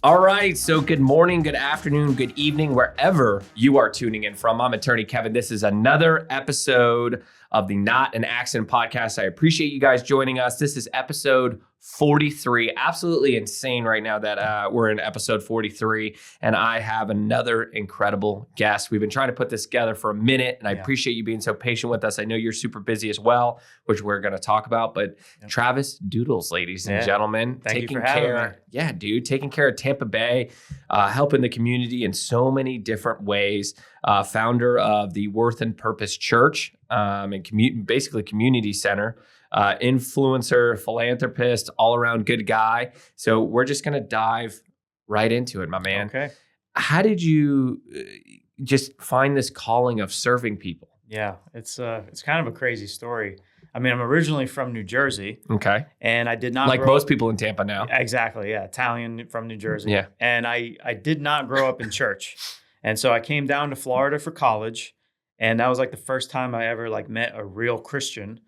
All right, so good morning, good afternoon, good evening, wherever you are tuning in from. I'm Attorney Kevin. This is another episode of the Not an Accident podcast. I appreciate you guys joining us. This is episode 43. Absolutely insane right now that we're in episode 43, and I have another incredible guest. We've been trying to put this together for a minute, and I appreciate you being so patient with us. I know you're super busy as well, which we're going to talk about, but Travis Doodles, ladies and gentlemen, Thank you for having me. Yeah, dude, taking care of Tampa Bay, helping the community in so many different ways. Founder of the Worth and Purpose Church and basically community center. Influencer, philanthropist, all around good guy. So we're just going to dive right into it, my man. Okay. How did you just find this calling of serving people? Yeah, it's kind of a crazy story. I mean, I'm originally from New Jersey. Okay. And I did not like most people in Tampa now. Exactly. Yeah. Italian from New Jersey. Yeah. And I did not grow up in church. And so I came down to Florida for college. And that was like the first time I ever met a real Christian.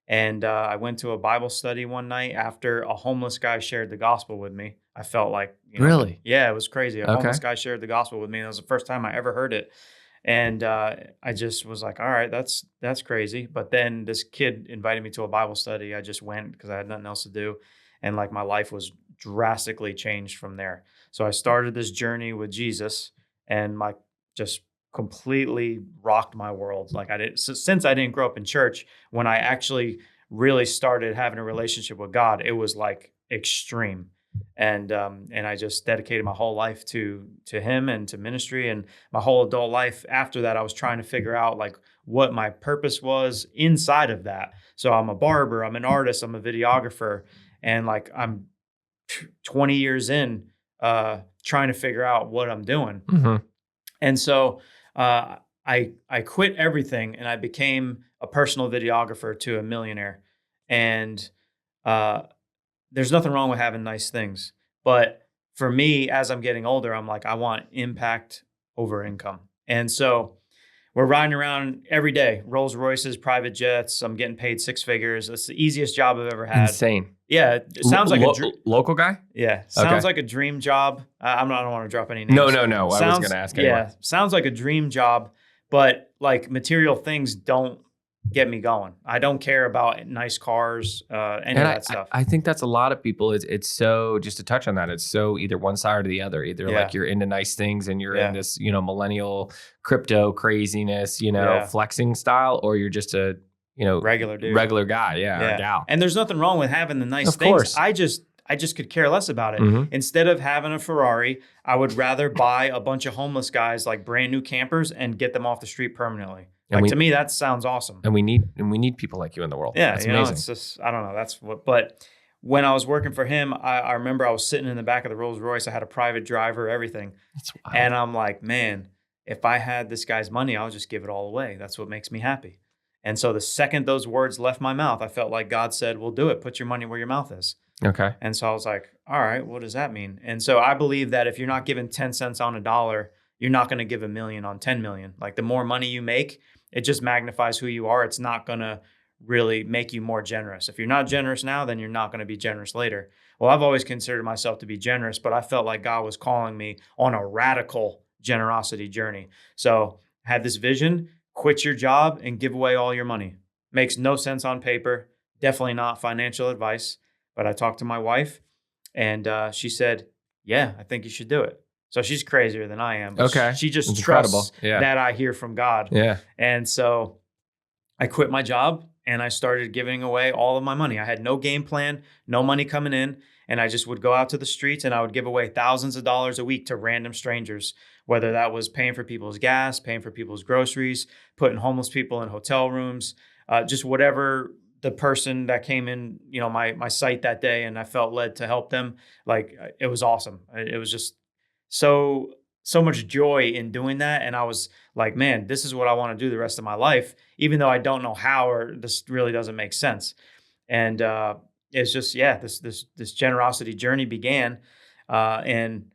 And I went to a Bible study one night after a homeless guy shared the gospel with me. I felt like, really? Yeah, it was crazy. A homeless guy shared the gospel with me. And that was the first time I ever heard it. And I just was like, all right, that's crazy. But then this kid invited me to a Bible study. I just went because I had nothing else to do. And my life was drastically changed from there. So I started this journey with Jesus and just completely rocked my world. Since I didn't grow up in church, when I actually really started having a relationship with God, it was extreme. And I just dedicated my whole life to him and to ministry, and my whole adult life after that, I was trying to figure out what my purpose was inside of that. So I'm a barber, I'm an artist, I'm a videographer, and I'm 20 years in trying to figure out what I'm doing. Mm-hmm. And so I quit everything and I became a personal videographer to a millionaire. And there's nothing wrong with having nice things. But for me, as I'm getting older, I'm I want impact over income. And so we're riding around every day, Rolls Royces, private jets. I'm getting paid six figures. It's the easiest job I've ever had. Insane. Yeah, it sounds like a local guy. Yeah, sounds like a dream job. I don't want to drop any names. No. I was going to ask anyway. Yeah, sounds like a dream job, but material things don't get me going. I don't care about nice cars, any of that stuff. I think that's a lot of people. It's so, just to touch on that, it's so either one side or the other. Either you're into nice things and you're in this, millennial crypto craziness, flexing style, or you're just a regular dude, regular guy, or gal. And there's nothing wrong with having the nice things. Course. I just could care less about it. Mm-hmm. Instead of having a Ferrari, I would rather buy a bunch of homeless guys brand new campers and get them off the street permanently. To me, that sounds awesome. And we need people like you in the world. Yeah, that's amazing. It's just, I don't know. That's what. But when I was working for him, I remember I was sitting in the back of the Rolls Royce. I had a private driver, everything. That's wild. And I'm like, man, if I had this guy's money, I'll just give it all away. That's what makes me happy. And so the second those words left my mouth, I felt like God said, well, do it. Put your money where your mouth is. Okay. And so I was like, all right, what does that mean? And so I believe that if you're not giving 10 cents on a dollar, you're not going to give $1 million on 10 million. The more money you make, it just magnifies who you are. It's not going to really make you more generous. If you're not generous now, then you're not going to be generous later. Well, I've always considered myself to be generous, but I felt like God was calling me on a radical generosity journey. So I had this vision, quit your job and give away all your money. Makes no sense on paper. Definitely not financial advice. But I talked to my wife and she said, yeah, I think you should do it. So she's crazier than I am. But okay. She just That's trusts incredible. that I hear from God. Yeah. And so I quit my job and I started giving away all of my money. I had no game plan, no money coming in. And I just would go out to the streets and I would give away thousands of dollars a week to random strangers, whether that was paying for people's gas, paying for people's groceries, putting homeless people in hotel rooms, just whatever the person that came in, my site that day and I felt led to help them. It was awesome. It was just so much joy in doing that. And I was like, man, this is what I want to do the rest of my life, even though I don't know how, or this really doesn't make sense. And it's just, this generosity journey began. And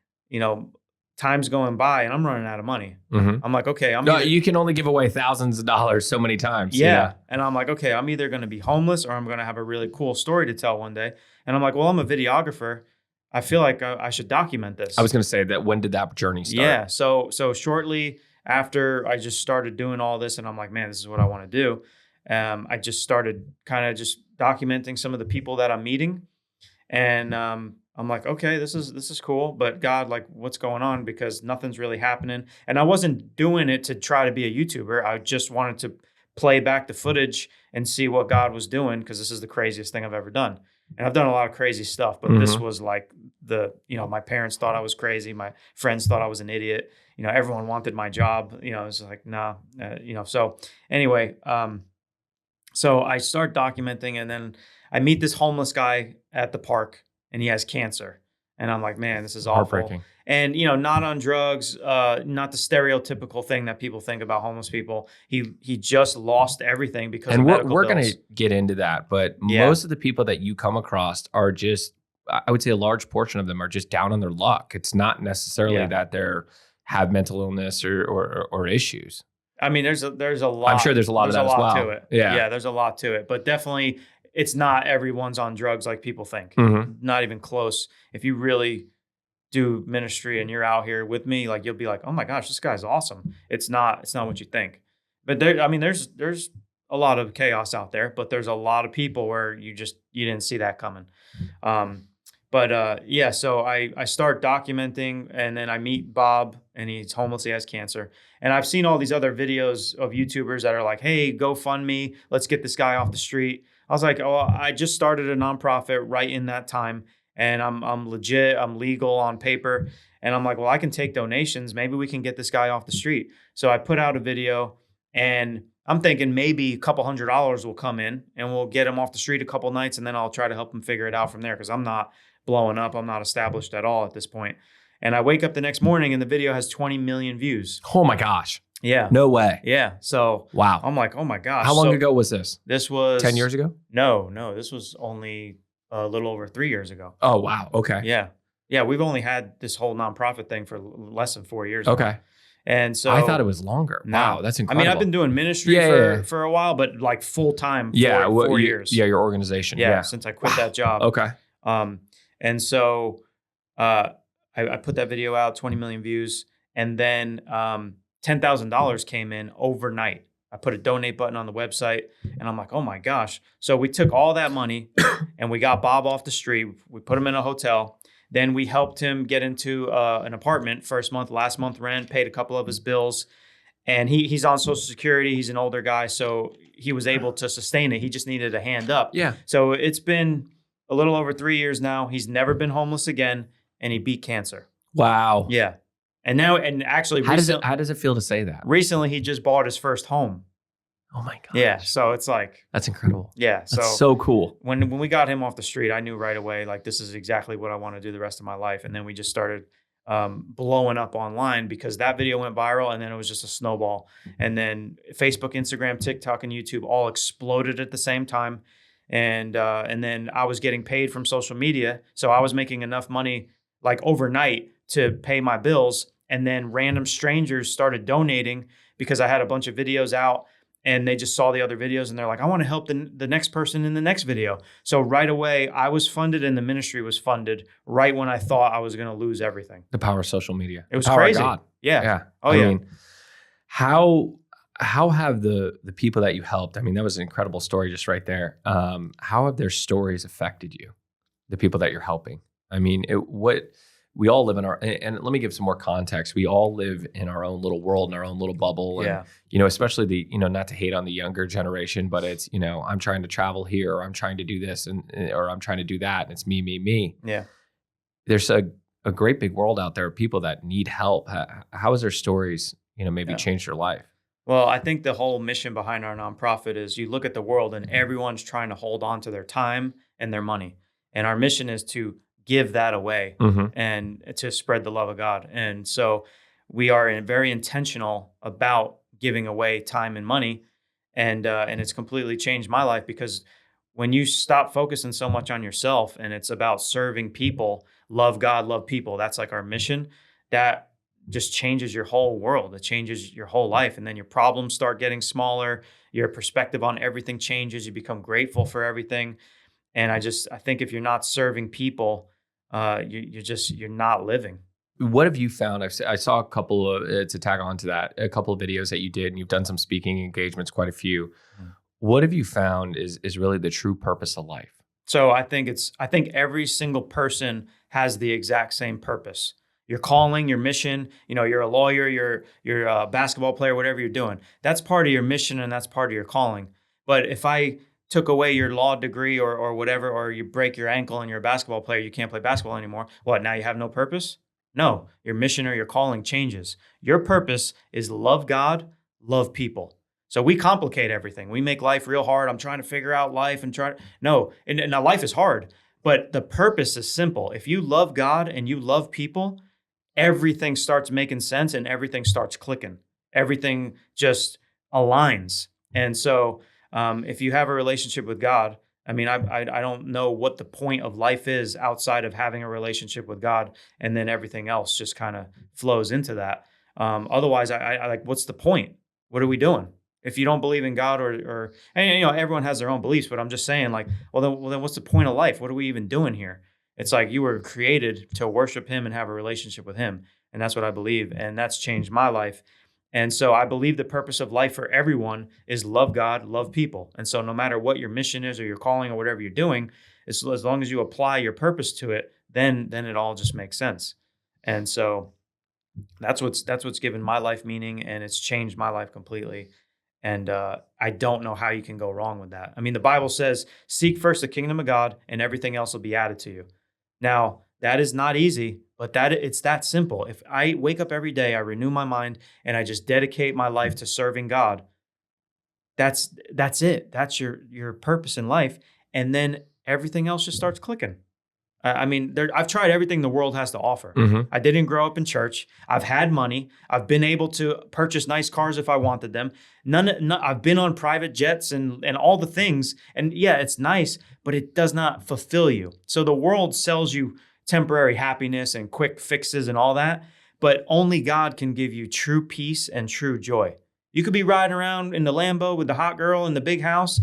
time's going by and I'm running out of money. Mm-hmm. I'm like, okay, you can only give away thousands of dollars so many times. Yeah. And I'm like, okay, I'm either going to be homeless or I'm going to have a really cool story to tell one day. And I'm like, well, I'm a videographer. I feel like I should document this. I was going to say that. When did that journey start? Yeah. So shortly after I just started doing all this, and I'm like, man, this is what I want to do. I just started kind of just documenting some of the people that I'm meeting, and I'm like, okay, this is cool, but God, like, what's going on? Because nothing's really happening, and I wasn't doing it to try to be a YouTuber. I just wanted to play back the footage and see what God was doing, because this is the craziest thing I've ever done. And I've done a lot of crazy stuff, but this was like my parents thought I was crazy. My friends thought I was an idiot. Everyone wanted my job. It was like, nah, so anyway, so I start documenting, and then I meet this homeless guy at the park, and he has cancer. And I'm like, man, this is awful. Heartbreaking. And, not on drugs, not the stereotypical thing that people think about homeless people. He just lost everything because of medical we're bills. going to get into that. But most of the people that you come across are just, I would say a large portion of them are just down on their luck. It's not necessarily that they're have mental illness or issues. I mean, there's a lot. I'm sure there's a lot of that as well. To it. Yeah, there's a lot to it. But definitely, it's not everyone's on drugs like people think. Not even close. If you really do ministry and you're out here with me, like, you'll be like, oh my gosh, this guy's awesome. It's not what you think. But there's a lot of chaos out there, but there's a lot of people where you didn't see that coming. So I start documenting, and then I meet Bob, and he's homeless. He has cancer. And I've seen all these other videos of YouTubers that are like, hey, GoFundMe, let's get this guy off the street. I was like, oh, I just started a nonprofit right in that time, and I'm legit, I'm legal on paper. And I'm like, well, I can take donations. Maybe we can get this guy off the street. So I put out a video, and I'm thinking maybe a couple $100 will come in, and we'll get him off the street a couple nights, and then I'll try to help him figure it out from there, because I'm not blowing up. I'm not established at all at this point. And I wake up the next morning, and the video has 20 million views. Oh my gosh. Yeah. No way. Yeah. So wow. I'm like, oh my gosh. How long ago was this? This was 10 years ago? No, this was only a little over 3 years ago. Oh, wow. Okay. Yeah. Yeah. We've only had this whole nonprofit thing for less than 4 years. Okay. Now. And so I thought it was longer. Wow. That's incredible. I mean, I've been doing ministry for a while, but like full time for 4 years. Yeah. Your organization. Yeah. Since I quit that job. Okay. And so I put that video out, 20 million views, and then $10,000 came in overnight. I put a donate button on the website, and I'm like, oh my gosh. So we took all that money and we got Bob off the street. We put him in a hotel. Then we helped him get into an apartment first month, last month rent, paid a couple of his bills. And he's on Social Security. He's an older guy, so he was able to sustain it. He just needed a hand up. Yeah. So it's been a little over 3 years now. He's never been homeless again, and he beat cancer. Wow. Yeah. And actually, how does it feel to say that? Recently, he just bought his first home. Oh my gosh. Yeah. So it's like, that's incredible. Yeah. That's so cool. When we got him off the street, I knew right away, like, this is exactly what I want to do the rest of my life. And then we just started blowing up online, because that video went viral, and then it was just a snowball. And then Facebook, Instagram, TikTok, and YouTube all exploded at the same time. And then I was getting paid from social media. So I was making enough money like overnight to pay my bills. And then random strangers started donating, because I had a bunch of videos out, and they just saw the other videos, and they're like, I want to help the next person in the next video. So right away, I was funded, and the ministry was funded right when I thought I was going to lose everything. The power of social media. It was crazy. God. Yeah. Yeah. Oh, I yeah. mean, how have the people that you helped, I mean, that was an incredible story just right there. How have their stories affected you, the people that you're helping? I mean, we all live in and let me give some more context. We all live in our own little world, in our own little bubble. And, especially not to hate on the younger generation, but it's, I'm trying to travel here, or I'm trying to do this, or I'm trying to do that. And it's me, me, me. Yeah. There's a great big world out there of people that need help. How has their stories, maybe changed your life? Well, I think the whole mission behind our nonprofit is, you look at the world and everyone's trying to hold on to their time and their money. And our mission is to give that away and to spread the love of God. And so we are very intentional about giving away time and money. And it's completely changed my life, because when you stop focusing so much on yourself, and it's about serving people, love God, love people, that's like our mission, that just changes your whole world. It changes your whole life. And then your problems start getting smaller. Your perspective on everything changes. You become grateful for everything. And I think if you're not serving people, you're not living. What have you found? I saw a couple of, to tag on to that, a couple of videos that you did, and you've done some speaking engagements, quite a few. What have you found is really the true purpose of life? So I think every single person has the exact same purpose. Your calling, your mission, you're a lawyer, you're a basketball player, whatever you're doing. That's part of your mission and that's part of your calling. But if I took away your law degree or whatever, or you break your ankle and you're a basketball player, you can't play basketball anymore. What, now you have no purpose? No, your mission or your calling changes. Your purpose is love God, love people. So we complicate everything. We make life real hard. I'm trying to figure out life and no, and now life is hard, but the purpose is simple. If you love God and you love people, everything starts making sense and everything starts clicking. Everything just aligns. And so if you have a relationship with God, I mean, I don't know what the point of life is outside of having a relationship with God, and then everything else just kind of flows into that. Otherwise, I like, what's the point? What are we doing? If you don't believe in God or everyone has their own beliefs, but I'm just saying, like, well then what's the point of life? What are we even doing here? It's like you were created to worship him and have a relationship with him. And that's what I believe. And that's changed my life. And so I believe the purpose of life for everyone is love God, love people. And so no matter what your mission is or your calling or whatever you're doing, as long as you apply your purpose to it, then it all just makes sense. And so that's what's given my life meaning, and it's changed my life completely. And I don't know how you can go wrong with that. I mean, the Bible says, seek first the kingdom of God and everything else will be added to you. Now, that is not easy, but it's that simple. If I wake up every day, I renew my mind, and I just dedicate my life to serving God, that's it. That's your purpose in life. And then everything else just starts clicking. I mean, I've tried everything the world has to offer. Mm-hmm. I didn't grow up in church. I've had money. I've been able to purchase nice cars if I wanted them. I've been on private jets and all the things. And yeah, it's nice, but it does not fulfill you. So the world sells you temporary happiness and quick fixes and all that, but only God can give you true peace and true joy. You could be riding around in the Lambo with the hot girl in the big house.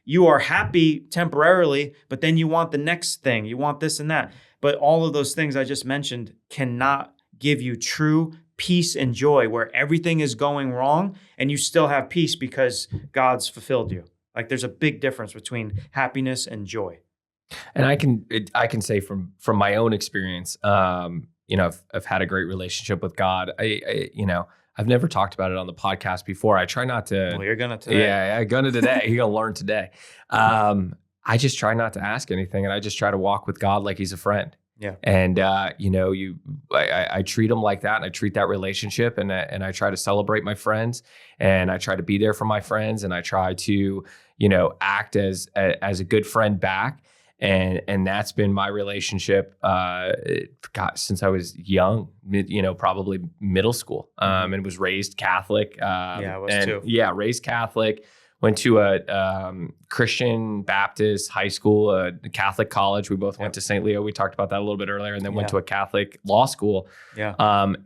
You are happy temporarily, but then you want the next thing. You want this and that. But all of those things I just mentioned cannot give you true peace and joy where everything is going wrong and you still have peace because God's fulfilled you. Like, there's a big difference between happiness and joy. And I can say from my own experience, I've had a great relationship with God. I've never talked about it on the podcast before. I try not to. Well, you're gonna today. Yeah, I'm gonna today. You're gonna learn today. I just try not to ask anything, and I just try to walk with God like he's a friend. Yeah. And I treat him like that, and I treat that relationship, and I try to celebrate my friends, and I try to be there for my friends, and I try to act as a good friend back. And that's been my relationship, since I was young, probably middle school, and was raised Catholic. I was too. Yeah, raised Catholic. Went to a Christian Baptist high school, a Catholic college. We both went to St. Leo. We talked about that a little bit earlier, and then went to a Catholic law school. Yeah.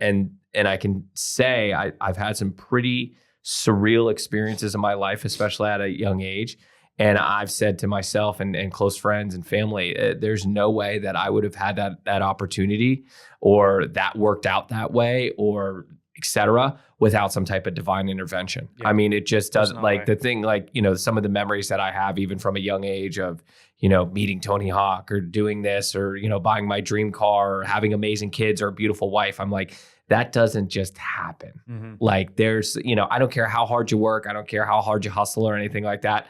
And I can say I've had some pretty surreal experiences in my life, especially at a young age. And I've said to myself and close friends and family, there's no way that I would have had that opportunity or that worked out that way or et cetera without some type of divine intervention. Yeah. I mean, it just doesn't, like the thing, like, some of the memories that I have even from a young age of, meeting Tony Hawk or doing this or, buying my dream car or having amazing kids or a beautiful wife. I'm like, that doesn't just happen. Mm-hmm. Like there's, I don't care how hard you work. I don't care how hard you hustle or anything like that.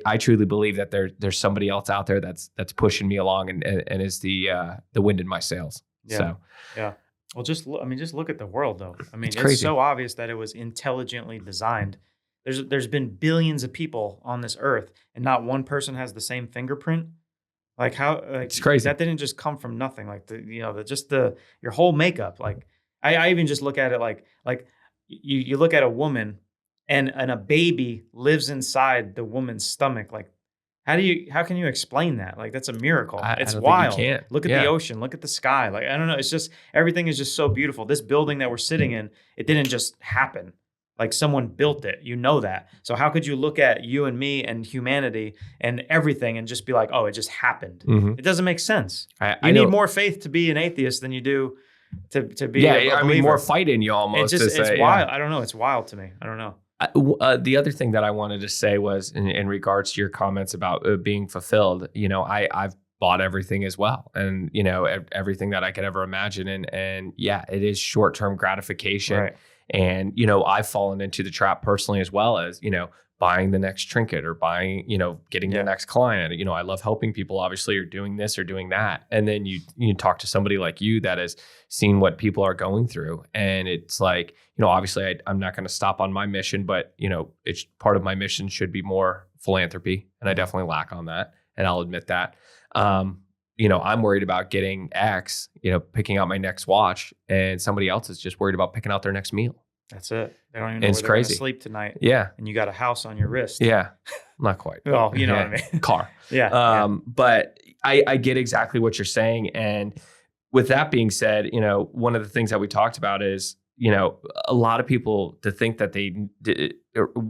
I truly believe that there's somebody else out there that's pushing me along and is the wind in my sails. Yeah. So, yeah. Well, just look at the world though. I mean, it's so obvious that it was intelligently designed. There's been billions of people on this earth, and not one person has the same fingerprint. Like how? Like, it's crazy. That didn't just come from nothing. Like your whole makeup. Like I even just look at it like you look at a woman. And a baby lives inside the woman's stomach. Like, how can you explain that? Like, that's a miracle. It's wild. Look at the ocean. Look at the sky. Like, I don't know. It's just, everything is just so beautiful. This building that we're sitting in, it didn't just happen. Like someone built it, you know that. So how could you look at you and me and humanity and everything and just be like, oh, it just happened? It doesn't make sense. I You know. need more faith to be an atheist than you do to be Yeah, a I believer. mean, more fight in you almost. It's wild. I don't know. It's wild to me. I don't know. The other thing that I wanted to say was in regards to your comments about being fulfilled, I've bought everything as well. And, everything that I could ever imagine. And yeah, it is short-term gratification. Right. And, I've fallen into the trap personally as well as, buying the next trinket or buying, getting the next client. I love helping people, obviously, or doing this or doing that. And then you talk to somebody like you that has seen what people are going through. And it's like, obviously I'm not going to stop on my mission, but, it's part of my mission should be more philanthropy. And I definitely lack on that. And I'll admit that. I'm worried about getting X, picking out my next watch, and somebody else is just worried about picking out their next meal. That's it. They don't even know It's where they're going to crazy. sleep tonight. Yeah. And you got a house on your wrist. Yeah. Not quite. Well, you know what I mean. Car. Yeah. But I get exactly what you're saying. And with that being said, one of the things that we talked about is, a lot of people to think that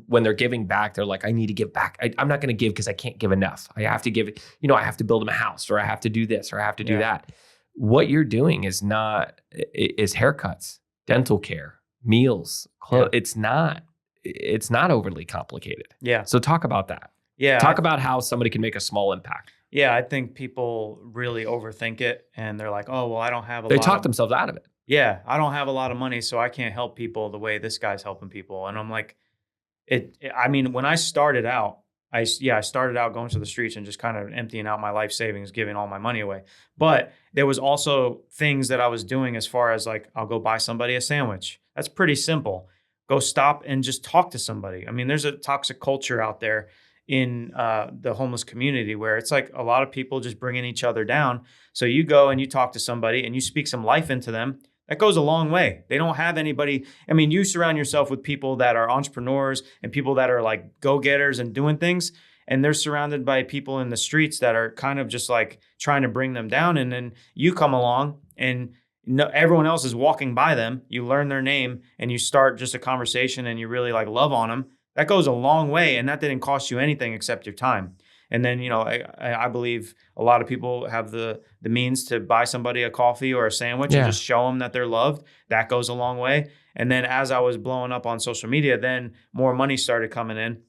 when they're giving back, they're like, I need to give back. I'm not going to give because I can't give enough. I have to give, I have to build them a house, or I have to do this, or I have to do that. What you're doing is haircuts, dental care, meals, clothes. It's not overly complicated. Yeah. So talk about that. Yeah. Talk about how somebody can make a small impact. Yeah. I think people really overthink it, and they're like, oh, well, I don't have They talk themselves out of it. Yeah. I don't have a lot of money, so I can't help people the way this guy's helping people. And I'm like, when I started out, I started out going to the streets and just kind of emptying out my life savings, giving all my money away. But there was also things that I was doing as far as like, I'll go buy somebody a sandwich. That's pretty simple. Go stop and just talk to somebody. I mean, there's a toxic culture out there in the homeless community where it's like a lot of people just bringing each other down. So you go and you talk to somebody and you speak some life into them. That goes a long way. They don't have anybody. I mean, you surround yourself with people that are entrepreneurs and people that are like go-getters and doing things. And they're surrounded by people in the streets that are kind of just like trying to bring them down. And then you come along and everyone else is walking by them. You learn their name and you start just a conversation and you really like love on them. That goes a long way. And that didn't cost you anything except your time. And then, I believe a lot of people have the means to buy somebody a coffee or a sandwich and just show them that they're loved. That goes a long way. And then as I was blowing up on social media, then more money started coming in.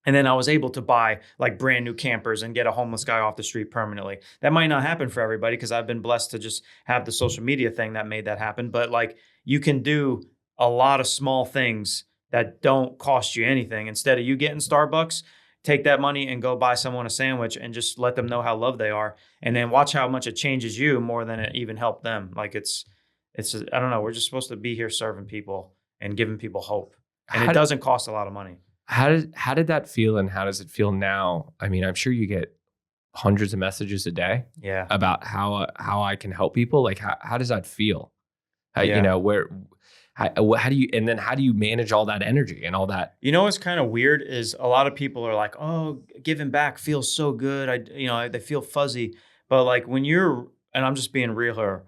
And then I was able to buy like brand new campers and get a homeless guy off the street permanently. That might not happen for everybody because I've been blessed to just have the social media thing that made that happen. But like you can do a lot of small things that don't cost you anything. Instead of you getting Starbucks, take that money and go buy someone a sandwich and just let them know how loved they are. And then watch how much it changes you more than it even helped them. Like it's I don't know. We're just supposed to be here serving people and giving people hope. And it doesn't cost a lot of money. How did that feel, and how does it feel now? I mean, I'm sure you get hundreds of messages a day about how I can help people. Like how does that feel? How do you manage all that energy and all that? What's kind of weird is a lot of people are like, oh, giving back feels so good. They feel fuzzy. But like when you're, and I'm just being real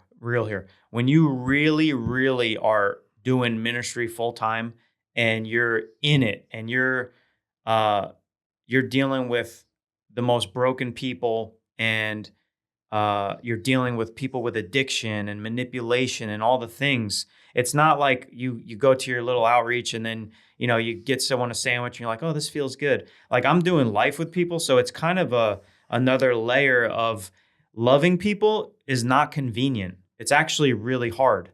here, when you really, really are doing ministry full time and you're in it and you're dealing with the most broken people and you're dealing with people with addiction and manipulation and all the things. It's not like you go to your little outreach and then, you get someone a sandwich and you're like, oh, this feels good. Like I'm doing life with people. So it's kind of another layer of loving people is not convenient. It's actually really hard.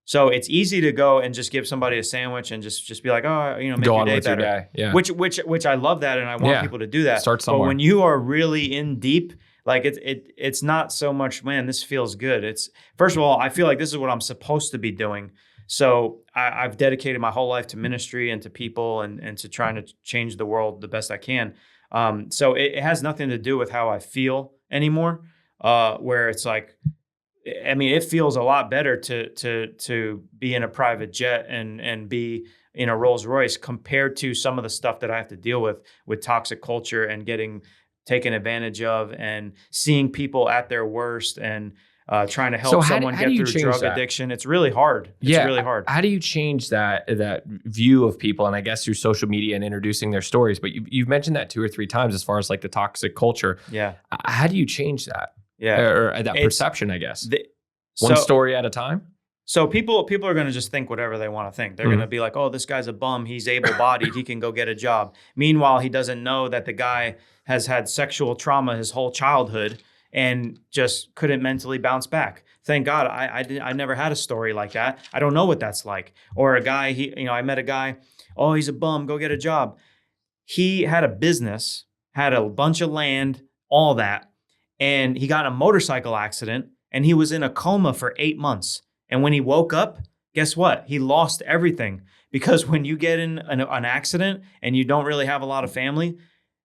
So it's easy to go and just give somebody a sandwich and just be like, oh, make go your on day with better. Your day. Yeah. Which I love that. And I want people to do that. Start somewhere. But when you are really in deep, like it's not so much, man, this feels good. It's first of all, I feel like this is what I'm supposed to be doing. So I've dedicated my whole life to ministry and to people and to trying to change the world the best I can. So it has nothing to do with how I feel anymore. Where it's like, I mean, it feels a lot better to be in a private jet and be in a Rolls Royce compared to some of the stuff that I have to deal with toxic culture and getting taken advantage of and seeing people at their worst. And trying to help someone how get do you through change drug that? addiction. It's really hard. It's really hard. How do you change that view of people? And I guess through social media and introducing their stories, but you've mentioned that 2 or 3 times as far as like the toxic culture. Yeah. How do you change that? Yeah. Or that perception, I guess. One story at a time? So people are going to just think whatever they want to think. They're going to be like, oh, this guy's a bum. He's able-bodied. He can go get a job. Meanwhile, he doesn't know that the guy has had sexual trauma his whole childhood and just couldn't mentally bounce back. Thank God I never had a story like that. I don't know what that's like. Or a guy, I met a guy, oh, he's a bum. Go get a job. He had a business, had a bunch of land, all that. And he got in a motorcycle accident and he was in a coma for 8 months. And when he woke up, guess what? He lost everything. Because when you get in an accident and you don't really have a lot of family,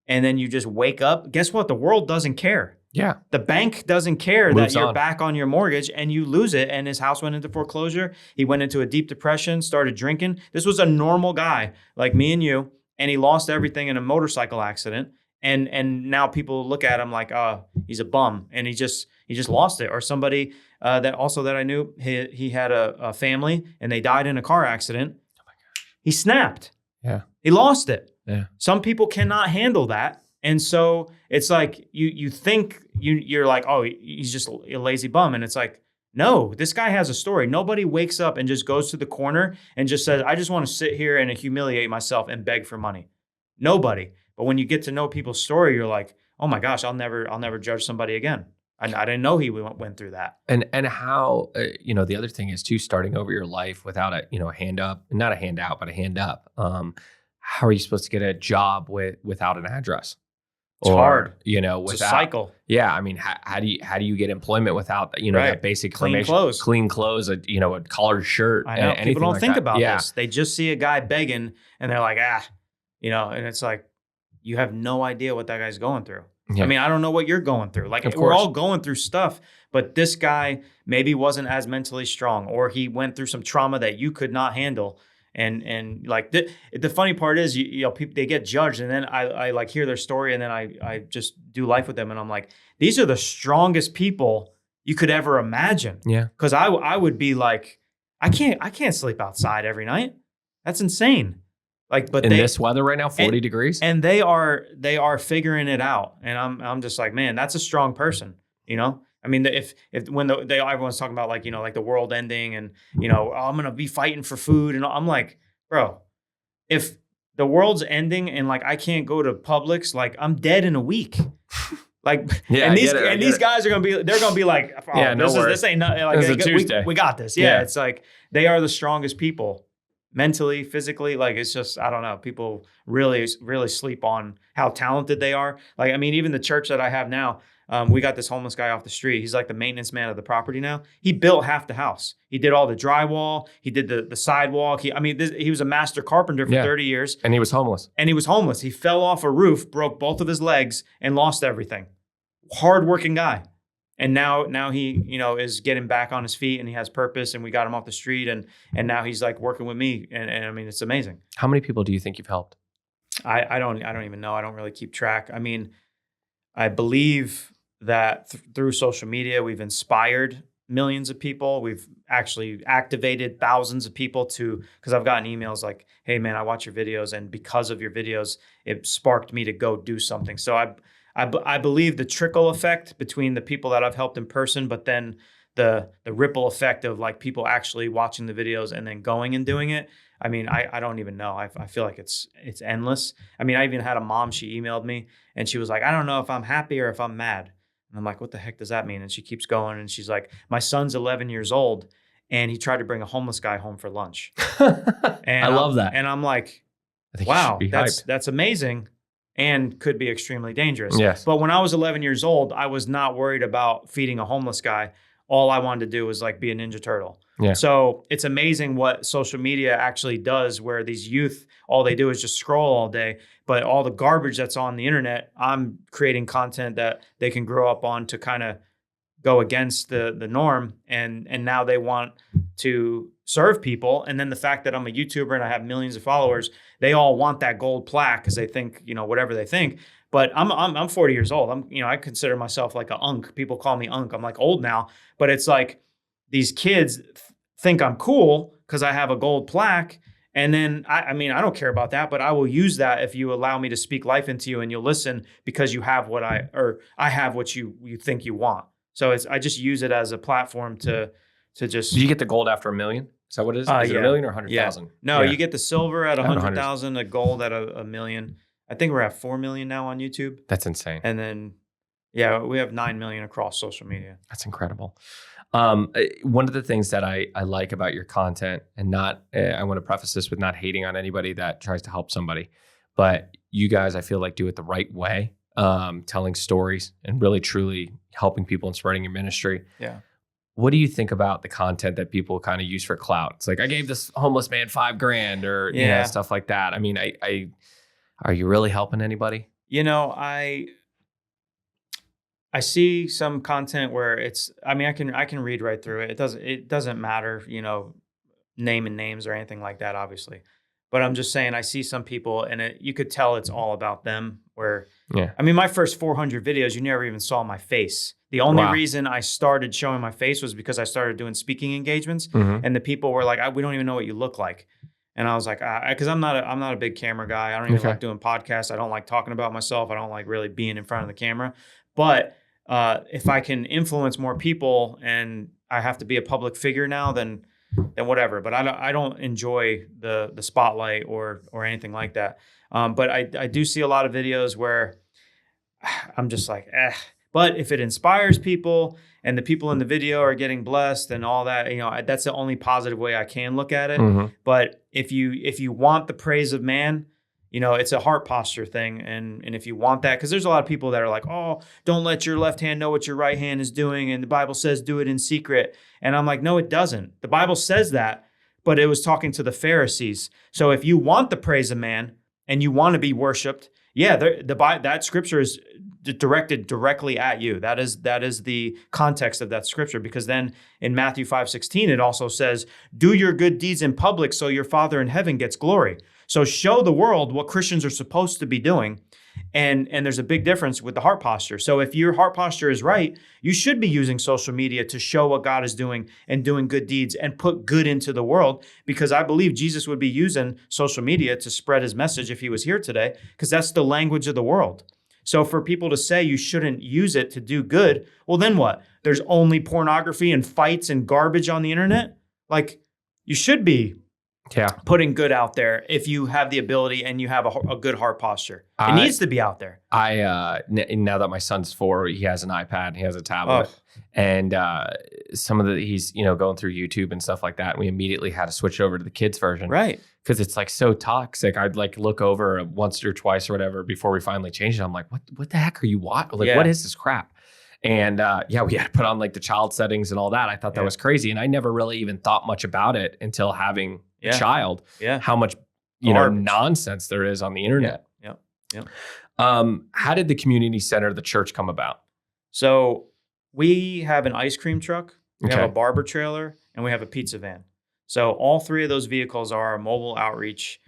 and then you just wake up, guess what? The world doesn't care. Yeah. The bank doesn't care that you're on. back on your mortgage and you lose it. And his house went into foreclosure. He went into a deep depression, started drinking. This was a normal guy like me and you. And he lost everything in a motorcycle accident. And now people look at him like, oh, he's a bum. And he just lost it. Or somebody that I knew, he had a family and they died in a car accident. Oh my gosh. He snapped. Yeah. He lost it. Yeah. Some people cannot handle that. And so it's like you think you're like, oh, he's just a lazy bum. And it's like, no, this guy has a story. Nobody wakes up and just goes to the corner and just says, I just want to sit here and humiliate myself and beg for money. Nobody. But when you get to know people's story, you're like, oh my gosh, I'll never judge somebody again. I didn't know he went through that. And how, the other thing is too, starting over your life without a hand up, not a handout, but a hand up. How are you supposed to get a job without an address? It's hard. Without, it's a cycle. Yeah. I mean, how do you get employment without, right. that basic clean clothes, a collared shirt. I know. People don't think about this. They just see a guy begging and they're like, and it's like, you have no idea what that guy's going through. Yeah. I mean, I don't know what you're going through. Like, we're all going through stuff, but this guy maybe wasn't as mentally strong, or he went through some trauma that you could not handle. And like the funny part is, people, they get judged, and then I like hear their story, and then I just do life with them, and I'm like, these are the strongest people you could ever imagine. Yeah. Because I would be like, I can't sleep outside every night. That's insane. Like, but in this weather right now, 40 degrees, and they are figuring it out, and I'm just like, man, that's a strong person. I mean, if when everyone's talking about like the world ending, and I'm gonna be fighting for food, and I'm like, bro, if the world's ending and like I can't go to Publix, like I'm dead in a week. Like, yeah, and these guys are gonna be like, oh, yeah, this ain't nothing. Like, we got this. Yeah, it's like they are the strongest people. Mentally, physically, like it's just, I don't know. People really, really sleep on how talented they are. Like, I mean, even the church that I have now, we got this homeless guy off the street. He's like the maintenance man of the property now. He built half the house. He did all the drywall. He did the sidewalk. He was a master carpenter for 30 years. And he was homeless. He fell off a roof, broke both of his legs, and lost everything. Hardworking guy. And now he, is getting back on his feet, and he has purpose, and we got him off the street, and now he's like working with me. And I mean, it's amazing. How many people do you think you've helped? I don't even know. I don't really keep track. I mean, I believe that through social media, we've inspired millions of people. We've actually activated thousands of people because I've gotten emails like, hey man, I watch your videos, and because of your videos, it sparked me to go do something. So I believe the trickle effect between the people that I've helped in person, but then the ripple effect of like people actually watching the videos and then going and doing it. I mean, I don't even know. I feel like it's endless. I mean, I even had a mom, she emailed me and she was like, I don't know if I'm happy or if I'm mad. And I'm like, what the heck does that mean? And she keeps going and she's like, my son's 11 years old and he tried to bring a homeless guy home for lunch. And I love that. And I'm like, wow, that's amazing. And could be extremely dangerous. Yes. But when I was 11 years old, I was not worried about feeding a homeless guy. All I wanted to do was like be a Ninja Turtle. Yeah. So it's amazing what social media actually does, where these youth, all they do is just scroll all day. But all the garbage that's on the internet, I'm creating content that they can grow up on to kind of go against the norm. And now they want to serve people. And then the fact that I'm a YouTuber and I have millions of followers, they all want that gold plaque because they think, whatever they think. But I'm 40 years old. I consider myself like a unk. People call me unk. I'm like old now, but it's like these kids think I'm cool because I have a gold plaque. And then, I don't care about that, but I will use that if you allow me to speak life into you and you'll listen because you have I have what you think you want. So I just use it as a platform to just. Do you get the gold after 1 million? Is that what it is? Is it 1 million or 100,000? Yeah. No, you get the silver at 100,000, a gold at a million. I think we're at 4 million now on YouTube. That's insane. And then, we have 9 million across social media. That's incredible. One of the things that I like about your content, and I want to preface this with not hating on anybody that tries to help somebody, but you guys, I feel like, do it the right way, telling stories and really truly helping people and spreading your ministry. Yeah. What do you think about the content that people kind of use for clout? It's like, I gave this homeless man $5,000 or stuff like that. I mean, are you really helping anybody? I see some content where I can read right through it. It doesn't matter, naming names or anything like that, obviously. But I'm just saying, I see some people and you could tell it's all about them my first 400 videos, you never even saw my face. The only reason I started showing my face was because I started doing speaking engagements and the people were like, we don't even know what you look like. And I was like, because I'm not a big camera guy. I don't even like doing podcasts. I don't like talking about myself. I don't like really being in front of the camera. But if I can influence more people and I have to be a public figure now, then whatever. But I don't enjoy the spotlight or anything like that. But I do see a lot of videos where I'm just like, But if it inspires people and the people in the video are getting blessed and all that, that's the only positive way I can look at it. Mm-hmm. But if you want the praise of man, it's a heart posture thing. And if you want that, because there's a lot of people that are like, oh, don't let your left hand know what your right hand is doing. And the Bible says do it in secret. And I'm like, no, it doesn't. The Bible says that, but it was talking to the Pharisees. So if you want the praise of man and you want to be worshiped, that scripture is directed directly at you. That is the context of that scripture, because then in Matthew 5:16, it also says, do your good deeds in public so your Father in heaven gets glory. So show the world what Christians are supposed to be doing. And there's a big difference with the heart posture. So if your heart posture is right, you should be using social media to show what God is doing and doing good deeds and put good into the world, because I believe Jesus would be using social media to spread his message if he was here today, because that's the language of the world. So for people to say you shouldn't use it to do good, well, then what? There's only pornography and fights and garbage on the internet? Like, you should be putting good out there if you have the ability and you have a good heart posture. It needs to be out there. Now that my son's 4, he has an iPad, he has a tablet, and he's going through YouTube and stuff like that. And we immediately had to switch over to the kids version, right? Because it's like so toxic. I'd like look over once or twice or whatever before we finally changed it. I'm like, what the heck are you watching? Like, what is this crap? And we had to put on like the child settings and all that. I thought that was crazy, and I never really even thought much about it until having a child. Yeah, how much nonsense there is on the internet. Yeah. How did the community center of the church come about? So we have an ice cream truck, we have a barber trailer, and we have a pizza van. So all 3 of those vehicles are our mobile outreach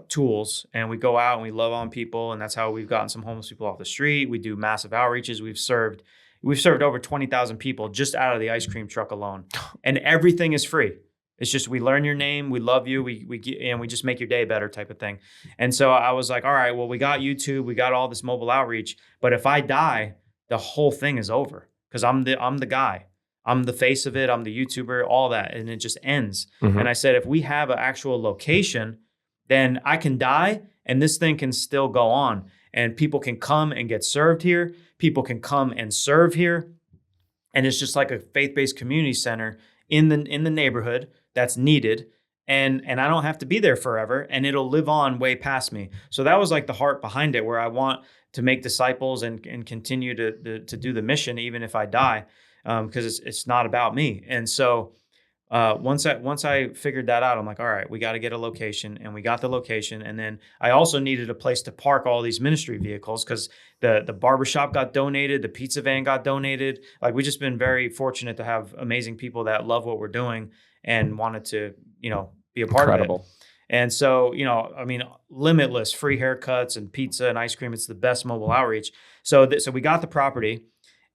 tools, and we go out and we love on people, and that's how we've gotten some homeless people off the street. We do massive outreaches. We've served over 20,000 people just out of the ice cream truck alone, and everything is free. It's just, we learn your name, we love you, we just make your day better type of thing. And so I was like, all right, well, we got YouTube, we got all this mobile outreach, but if I die, the whole thing is over, because I'm the guy. I'm the face of it. I'm the YouTuber, all that, and it just ends. Mm-hmm. And I said, if we have an actual location, then I can die and this thing can still go on, and people can come and get served here. People can come and serve here. And it's just like a faith-based community center in the neighborhood that's needed. And I don't have to be there forever, and it'll live on way past me. So that was like the heart behind it, where I want to make disciples and continue to do the mission, even if I die. Because it's not about me. And so once I figured that out, I'm like, all right, we got to get a location, and we got the location. And then I also needed a place to park all these ministry vehicles, because the barbershop got donated, the pizza van got donated. Like, we've just been very fortunate to have amazing people that love what we're doing. and wanted to, be a part of it. And so, limitless free haircuts and pizza and ice cream. It's the best mobile outreach. So we got the property,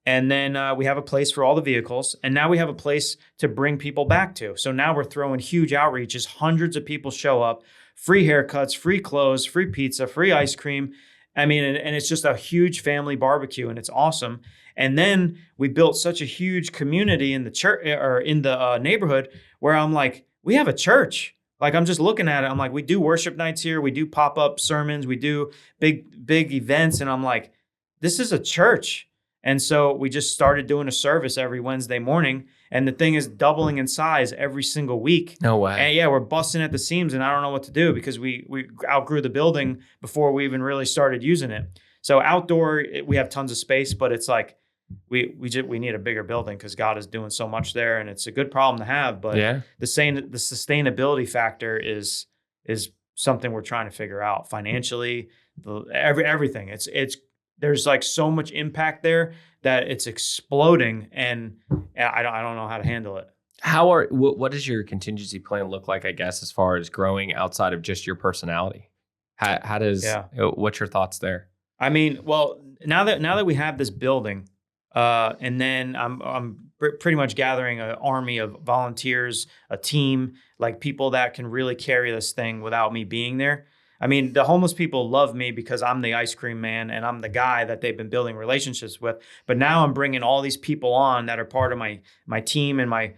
and then we have a place for all the vehicles, and now we have a place to bring people back to. So now we're throwing huge outreaches. Hundreds of people show up, free haircuts, free clothes, free pizza, free ice cream. I mean, and it's just a huge family barbecue, and it's awesome. And then we built such a huge community in the church or in the neighborhood where I'm like, we have a church. Like, I'm just looking at it. I'm like, we do worship nights here. We do pop-up sermons. We do big events. And I'm like, this is a church. And so we just started doing a service every Wednesday morning. And the thing is doubling in size every single week. No way. And yeah, we're busting at the seams, and I don't know what to do because we outgrew the building before we even really started using it. So outdoor, we have tons of space, but it's like we need a bigger building because God is doing so much there, and it's a good problem to have. But the sustainability factor is something we're trying to figure out financially. Everything. It's there's like so much impact there that it's exploding, and I don't know how to handle it. What does your contingency plan look like, I guess, as far as growing outside of just your personality? How does what's your thoughts there? I mean, well, now that we have this building, and then I'm pretty much gathering an army of volunteers, a team, like people that can really carry this thing without me being there. I mean, the homeless people love me because I'm the ice cream man and I'm the guy that they've been building relationships with. But now I'm bringing all these people on that are part of my team and my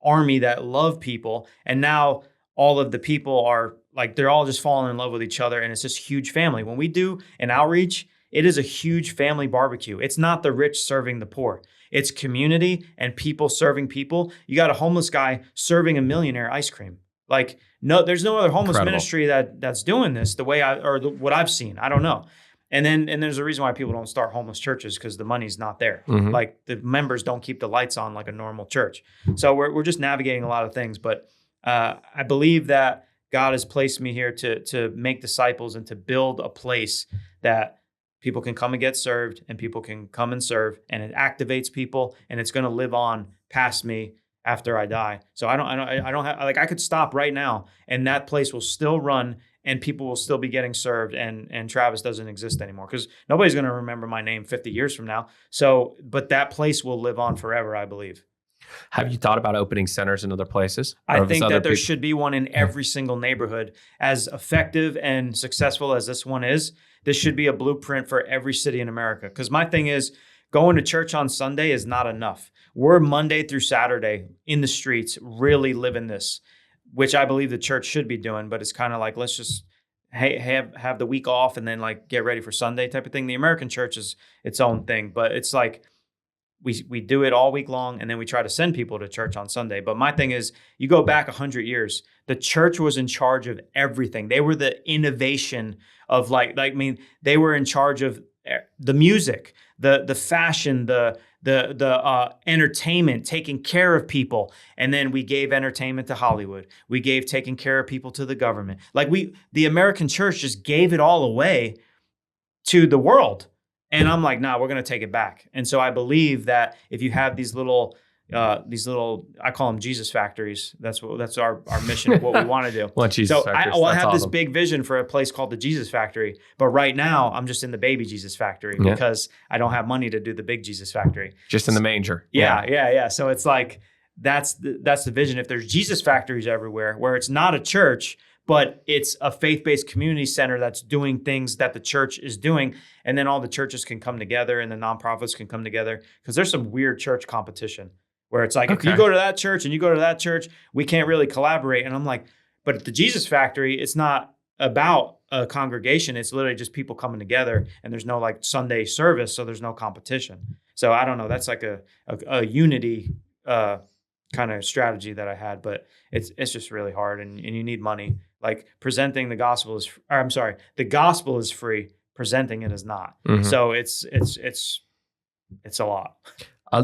army that love people. And now all of the people are like, they're all just falling in love with each other. And it's this huge family. When we do an outreach, it is a huge family barbecue. It's not the rich serving the poor. It's community and people serving people. You got a homeless guy serving a millionaire ice cream. Like, no, there's no other homeless ministry that's doing this the way what I've seen. I don't know. And there's a reason why people don't start homeless churches, because the money's not there. Mm-hmm. Like, the members don't keep the lights on like a normal church. So we're just navigating a lot of things. But I believe that God has placed me here to make disciples and to build a place that people can come and get served, and people can come and serve, and it activates people, and it's going to live on past me after I die. So I don't have, like, I could stop right now and that place will still run and people will still be getting served, and Travis doesn't exist anymore because nobody's going to remember my name 50 years from now. So, but that place will live on forever, I believe. Have you thought about opening centers in other places? I think that there should be one in every single neighborhood. As effective and successful as this one is, this should be a blueprint for every city in America. Because my thing is, going to church on Sunday is not enough. We're Monday through Saturday in the streets, really living this, which I believe the church should be doing. But it's kind of like, let's just have the week off and then like get ready for Sunday type of thing. The American church is its own thing, but it's like we do it all week long, and then we try to send people to church on Sunday. But my thing is, you go back 100 years, the church was in charge of everything. They were the innovation of they were in charge of the music, the fashion, the entertainment, taking care of people. And then we gave entertainment to Hollywood. We gave taking care of people to the government. The American church just gave it all away to the world. And I'm like, nah, we're going to take it back. And so I believe that if you have these little, I call them Jesus factories. That's our mission of what we want to do. What Jesus factories? I have this big vision for a place called the Jesus Factory. But right now, I'm just in the baby Jesus Factory because I don't have money to do the big Jesus Factory. Just in the manger. Yeah. So it's like, that's the vision. If there's Jesus factories everywhere, where it's not a church, but it's a faith-based community center that's doing things that the church is doing. And then all the churches can come together and the nonprofits can come together, because there's some weird church competition where it's like, if you go to that church and you go to that church, we can't really collaborate. And I'm like, but at the Jesus Factory, it's not about a congregation. It's literally just people coming together, and there's no like Sunday service. So there's no competition. So I don't know. That's like a unity kind of strategy that I had, but it's just really hard, and you need money. Like, presenting the gospel the gospel is free. Presenting it is not. Mm-hmm. So it's a lot.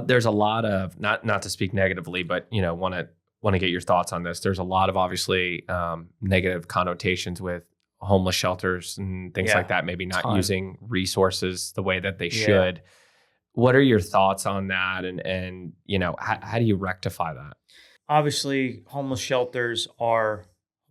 There's a lot of, not to speak negatively, but want to get your thoughts on this. There's a lot of obviously negative connotations with homeless shelters and things like that. Maybe not using resources the way that they should. What are your thoughts on that? And how do you rectify that? Obviously, homeless shelters are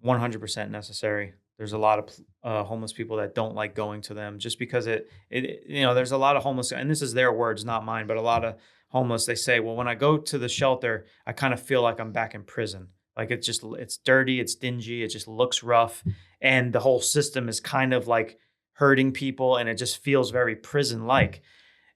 100% necessary. There's a lot of homeless people that don't like going to them just because there's a lot of homeless, and this is their words, not mine, but a lot of homeless, they say, well, when I go to the shelter, I kind of feel like I'm back in prison. Like it's dirty, it's dingy, it just looks rough. And the whole system is kind of like hurting people, and it just feels very prison-like.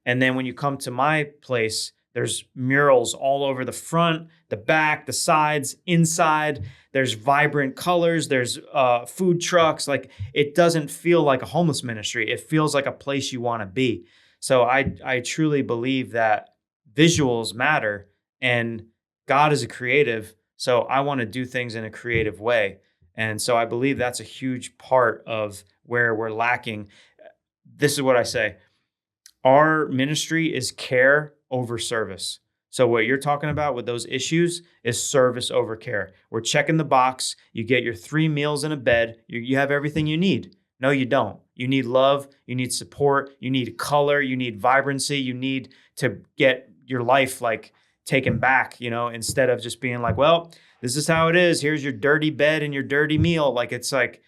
And then when you come to my place, there's murals all over the front, the back, the sides, inside. There's vibrant colors. There's food trucks. Like, it doesn't feel like a homeless ministry. It feels like a place you want to be. So I truly believe that visuals matter, and God is a creative. So I want to do things in a creative way. And so I believe that's a huge part of where we're lacking. This is what I say. Our ministry is care over service. So what you're talking about with those issues is service over care. We're checking the box. You get your 3 meals in a bed. You have everything you need. No, you don't. You need love. You need support. You need color. You need vibrancy. You need to get your life like taken back, instead of just being like, well, this is how it is. Here's your dirty bed and your dirty meal. Like, it's like,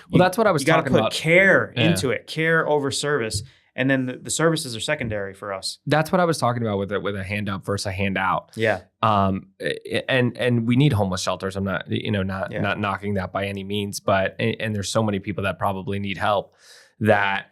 well, that's what I was talking about. You got to put care into it, care over service. And then the services are secondary for us. That's what I was talking about with a hand up versus a handout. Yeah. And we need homeless shelters. I'm not, not knocking that by any means, but there's so many people that probably need help that,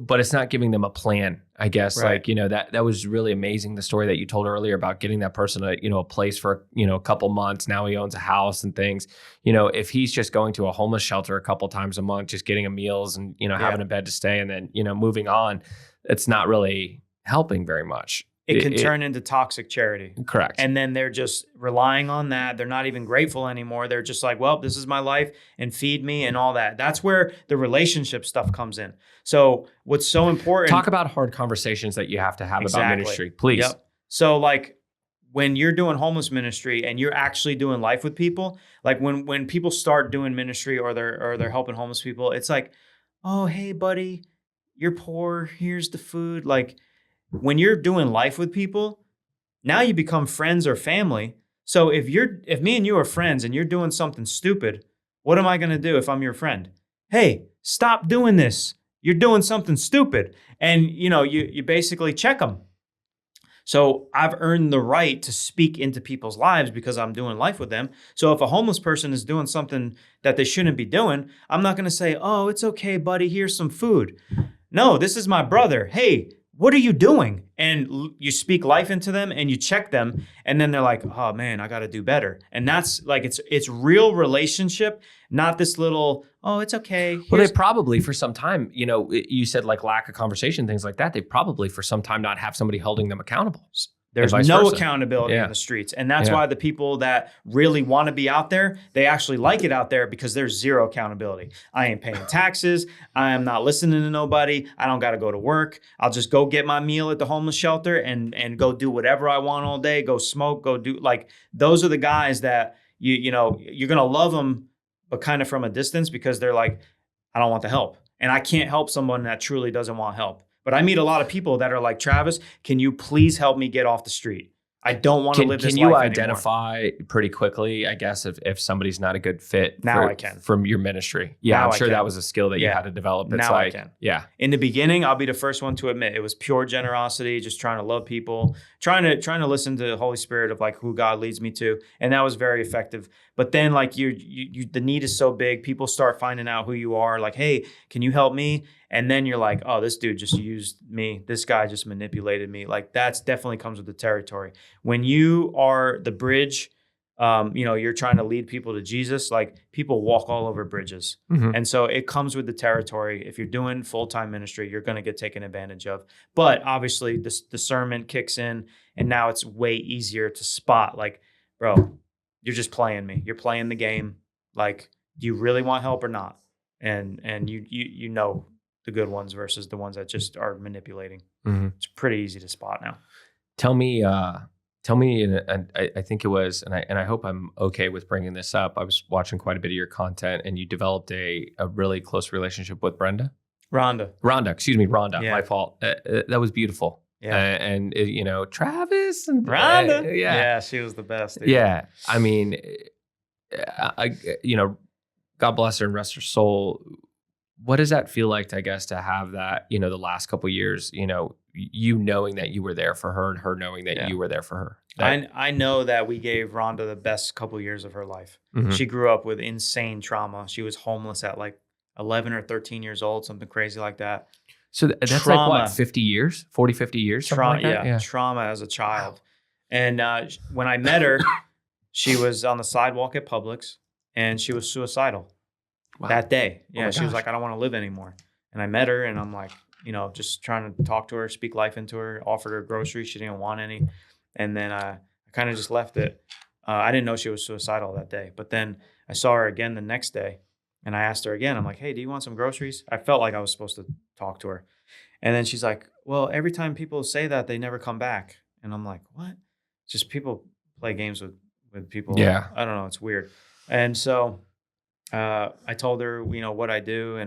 but it's not giving them a plan, I guess. Right. Like, that was really amazing. The story that you told earlier about getting that person a place for, a couple months. Now he owns a house and things. If he's just going to a homeless shelter a couple times a month, just getting him meals and, having a bed to stay and then, moving on, it's not really helping very much. It can turn into toxic charity. Correct. And then they're just relying on that. They're not even grateful anymore. They're just like, well, this is my life and feed me and all that. That's where the relationship stuff comes in. So what's so important. Talk about hard conversations that you have to have about ministry, please. Yep. So like when you're doing homeless ministry and you're actually doing life with people, like when people start doing ministry or they're helping homeless people, it's like, oh, hey, buddy, you're poor. Here's the food. Like, when you're doing life with people, now you become friends or family. So if me and you are friends and you're doing something stupid, what am I going to do if I'm your friend? Hey, stop doing this. You're doing something stupid. And, you basically check them. So I've earned the right to speak into people's lives because I'm doing life with them. So if a homeless person is doing something that they shouldn't be doing, I'm not going to say, oh, it's okay, buddy, here's some food. No, this is my brother. Hey, what are you doing? And you speak life into them and you check them. And then they're like, oh man, I got to do better. And that's like, it's real relationship, not this little, oh, it's okay. Well, they probably for some time, you said like lack of conversation, things like that. They probably for some time not have somebody holding them accountable. There's no accountability in the streets. And that's why the people that really want to be out there, they actually like it out there because there's zero accountability. I ain't paying taxes. I am not listening to nobody. I don't got to go to work. I'll just go get my meal at the homeless shelter and go do whatever I want all day, go smoke, go do like, those are the guys that you're going to love them, but kind of from a distance because they're like, I don't want the help. And I can't help someone that truly doesn't want help. But I meet a lot of people that are like, Travis, can you please help me get off the street? I don't want to live this life anymore. Can you identify pretty quickly, I guess, if somebody's not a good fit I can. From your ministry? Yeah, I'm sure that was a skill that you had to develop. It's I can. Yeah. In the beginning, I'll be the first one to admit it was pure generosity, just trying to love people, trying to listen to the Holy Spirit of like who God leads me to. And that was very effective. But then like you the need is so big, people start finding out who you are, like, hey, can you help me? And then you're like, oh, this dude just used me. This guy just manipulated me. Like that's definitely comes with the territory. When you are the bridge, you're trying to lead people to Jesus, like people walk all over bridges. Mm-hmm. And so it comes with the territory. If you're doing full-time ministry, you're going to get taken advantage of. But obviously this discernment kicks in and now it's way easier to spot like, bro, you're just playing me. You're playing the game. Like, do you really want help or not? And you know the good ones versus the ones that just are manipulating. Mm-hmm. It's pretty easy to spot now. Tell me, and I think it was, and I hope I'm okay with bringing this up. I was watching quite a bit of your content, and you developed a really close relationship with Rhonda. Yeah. My fault. That was beautiful. Yeah. Travis and Rhonda. Yeah, she was the best. Dude. Yeah. I mean, God bless her and rest her soul. What does that feel like, I guess, to have that, the last couple of years, you knowing that you were there for her and her knowing that you were there for her? I know that we gave Rhonda the best couple of years of her life. Mm-hmm. She grew up with insane trauma. She was homeless at like 11 or 13 years old, something crazy like that. So that's trauma, like what, 50 years, 40, 50 years? Trauma, like yeah, trauma as a child. Wow. And when I met her, she was on the sidewalk at Publix and she was suicidal that day. Yeah, she was like, I don't want to live anymore. And I met her and I'm like, just trying to talk to her, speak life into her, offered her groceries. She didn't want any. And then I kind of just left it. I didn't know she was suicidal that day. But then I saw her again the next day. And I asked her again, I'm like, hey, do you want some groceries? I felt like I was supposed to talk to her. And then she's like, well, every time people say that, they never come back. And I'm like, what? Just people play games with people. Yeah. I don't know. It's weird. And so I told her, what I do.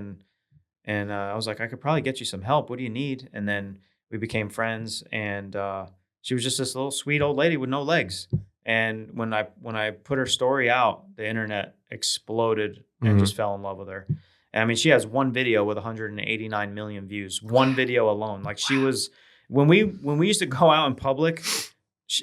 And I was like, I could probably get you some help. What do you need? And then we became friends. And she was just this little sweet old lady with no legs. And when I put her story out, the internet exploded and just fell in love with her. And I mean, she has one video with 189 million views. One video alone. Like she was when we used to go out in public,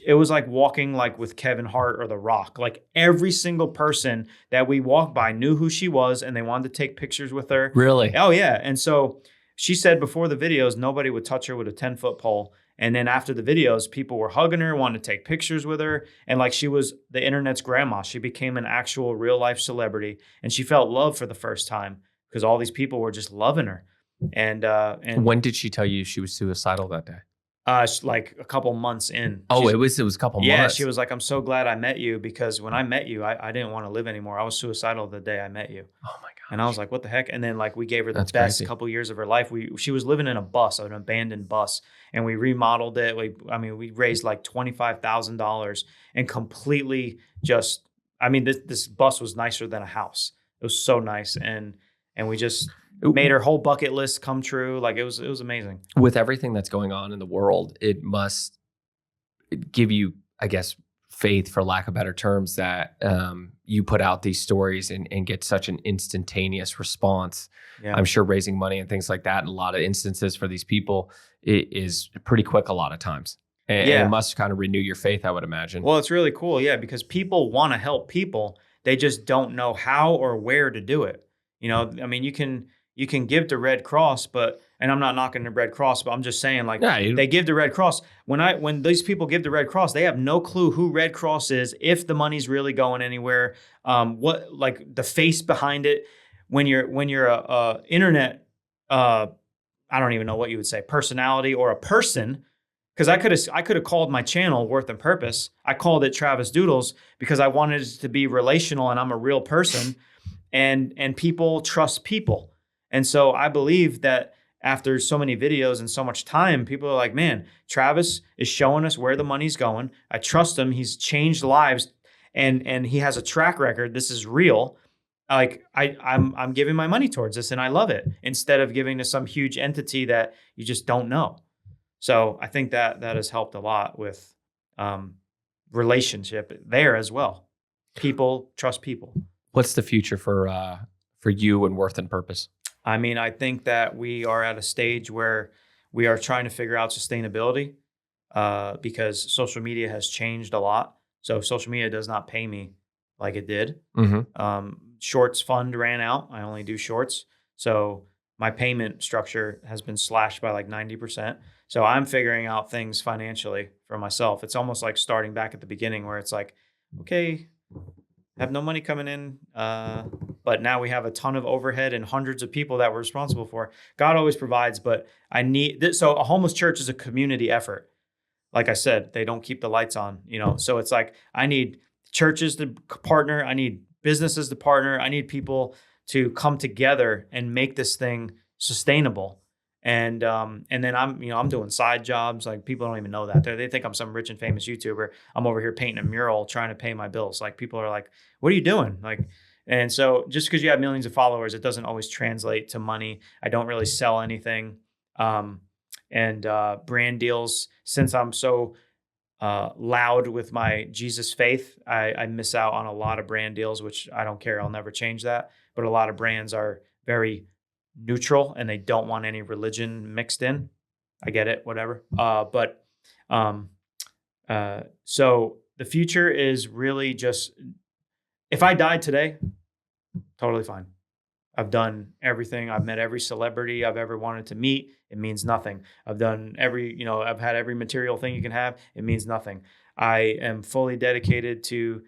it was like walking like with Kevin Hart or The Rock. Like every single person that we walked by knew who she was and they wanted to take pictures with her. Really? Oh yeah. And so she said before the videos, nobody would touch her with a 10-foot pole. And then after the videos, people were hugging her, wanted to take pictures with her. And like she was the internet's grandma. She became an actual real life celebrity. And she felt love for the first time because all these people were just loving her. And when did she tell you she was suicidal that day? Like a couple months in. Oh, it was a couple months. Yeah, she was like, I'm so glad I met you because when I met you, I didn't want to live anymore. I was suicidal the day I met you. Oh my God. And I was like, what the heck? And then like we gave her the best couple years of her life. She was living in a bus, an abandoned bus, and we remodeled it. We raised like $25,000 and completely just, this bus was nicer than a house. It was so nice. And we just made her whole bucket list come true. Like it was amazing. With everything that's going on in the world, it must give you, I guess, faith, for lack of better terms, that you put out these stories and get such an instantaneous response. Yeah. I'm sure raising money and things like that in a lot of instances for these people, it is pretty quick a lot of times. And it must kind of renew your faith, I would imagine. Well, it's really cool, yeah, because people want to help people. They just don't know how or where to do it. You can give to Red Cross, and I'm not knocking the Red Cross, but I'm just saying, like, they give to Red Cross. When these people give to Red Cross, they have no clue who Red Cross is, if the money's really going anywhere, what, like, the face behind it. When you're a internet, I don't even know what you would say, personality or a person, because I could have called my channel Worth and Purpose. I called it Travis Doodles because I wanted it to be relational and I'm a real person, and people trust people. And so I believe that after so many videos and so much time, people are like, man, Travis is showing us where the money's going. I trust him. He's changed lives and he has a track record. This is real. Like I'm giving my money towards this and I love it, instead of giving to some huge entity that you just don't know. So I think that has helped a lot with relationship there as well. People trust people. What's the future for you and Worth and Purpose? I think that we are at a stage where we are trying to figure out sustainability because social media has changed a lot. So social media does not pay me like it did. Mm-hmm. Shorts fund ran out. I only do shorts. So my payment structure has been slashed by like 90%. So I'm figuring out things financially for myself. It's almost like starting back at the beginning where it's like, okay, have no money coming in, but now we have a ton of overhead and hundreds of people that we're responsible for. God always provides, but I need this. So a homeless church is a community effort. Like I said, they don't keep the lights on, so it's like, I need churches to partner. I need businesses to partner. I need people to come together and make this thing sustainable. And then I'm doing side jobs. Like people don't even know that. They think I'm some rich and famous YouTuber. I'm over here painting a mural, trying to pay my bills. Like people are like, what are you doing? Like, and so just because you have millions of followers, it doesn't always translate to money. I don't really sell anything. and brand deals. Since I'm so loud with my Jesus faith, I miss out on a lot of brand deals, which I don't care. I'll never change that. But a lot of brands are very neutral and they don't want any religion mixed in. I get it, whatever. So the future is really just, if I died today, totally fine. I've done everything. I've met every celebrity I've ever wanted to meet. It means nothing. I've done I've had every material thing you can have. It means nothing. I am fully dedicated to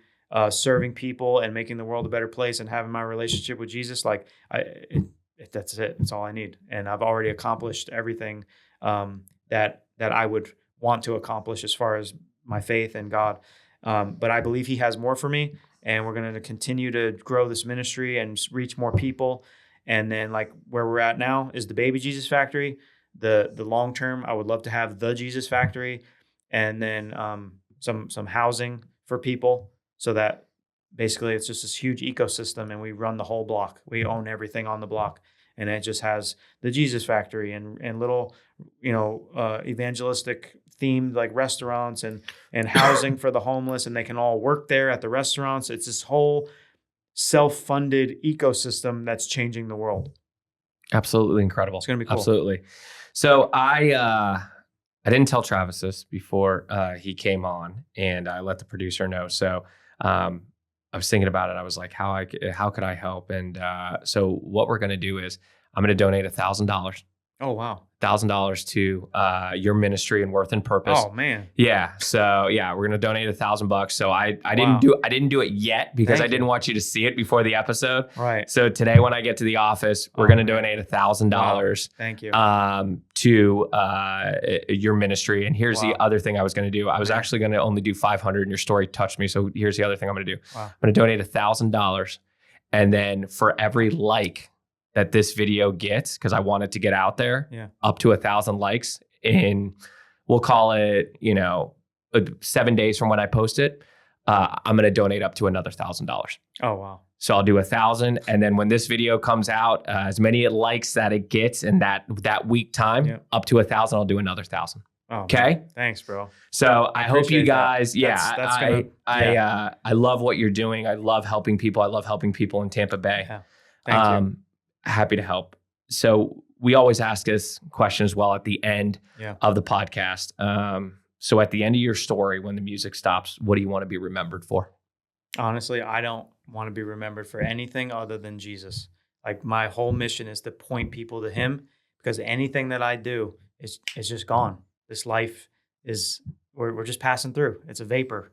serving people and making the world a better place and having my relationship with Jesus. That's it. That's all I need. And I've already accomplished everything that I would want to accomplish as far as my faith in God. But I believe he has more for me. And we're going to continue to grow this ministry and reach more people. And then like where we're at now is the Baby Jesus Factory. The long term, I would love to have the Jesus Factory, and then some housing for people, so that basically it's just this huge ecosystem and we run the whole block. We own everything on the block. And it just has the Jesus Factory and little, evangelistic themed like restaurants and housing for the homeless, and they can all work there at the restaurants. It's this whole self-funded ecosystem that's changing the world. Absolutely incredible. It's going to be cool. Absolutely. So I didn't tell Travis this before he came on, and I let the producer know. So I was thinking about it. I was like, how could I help? And so what we're going to do is I'm going to donate $1,000. Oh, wow. $1,000 to your ministry and Worth and Purpose. Oh man. Yeah. So yeah, we're gonna donate $1,000. So I didn't do it yet because I didn't want you to see it before the episode. Right. So today when I get to the office, we're gonna donate $1,000. Thank you. To your ministry. And here's the other thing I was gonna do. I was actually gonna only do 500, and your story touched me. So here's the other thing I'm gonna do. Wow. I'm gonna donate $1,000, and then for every like that this video gets, because I want it to get out there, up to 1,000 likes in, we'll call it, 7 days from when I post it, I'm going to donate up to another $1,000. Oh, wow. So I'll do 1,000. And then when this video comes out, as many likes that it gets in that week time, up to 1,000, I'll do another 1,000. Oh, okay. Man. Thanks, bro. So I hope you guys, that. I love what you're doing. I love helping people. I love helping people in Tampa Bay. Yeah. Thank you. Happy to help. So we always ask this question as well at the end of the podcast. So at the end of your story, when the music stops, what do you want to be remembered for? Honestly, I don't want to be remembered for anything other than Jesus. Like my whole mission is to point people to him, because anything that I do is just gone. This life we're just passing through. It's a vapor,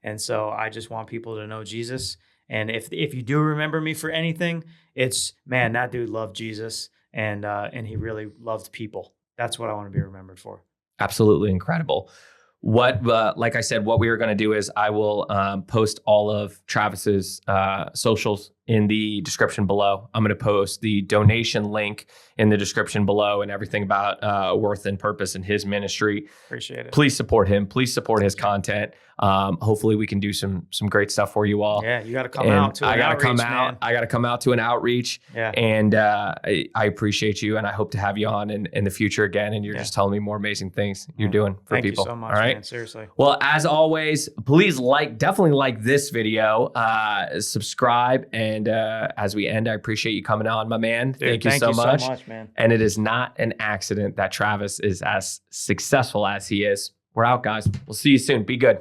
And so I just want people to know Jesus. And if you do remember me for anything, it's, man, that dude loved Jesus and he really loved people. That's what I want to be remembered for. Absolutely incredible. What, like I said, what we are going to do is I will post all of Travis's socials in the description below. I'm going to post the donation link in the description below and everything about Worth and Purpose and his ministry. Appreciate it. Please support him. Please support his content. Hopefully we can do some great stuff for you all. Yeah, you got to come out to an outreach, man. I got to come out to an outreach. Yeah. And I appreciate you, and I hope to have you on in the future again. And you're just telling me more amazing things you're doing for people. Thank you so much, all right? Man. Seriously. Well, as always, please definitely like this video, subscribe, and as we end, I appreciate you coming on, my man. Dude, thank you so much, man. And it is not an accident that Travis is as successful as he is. We're out, guys. We'll see you soon. Be good.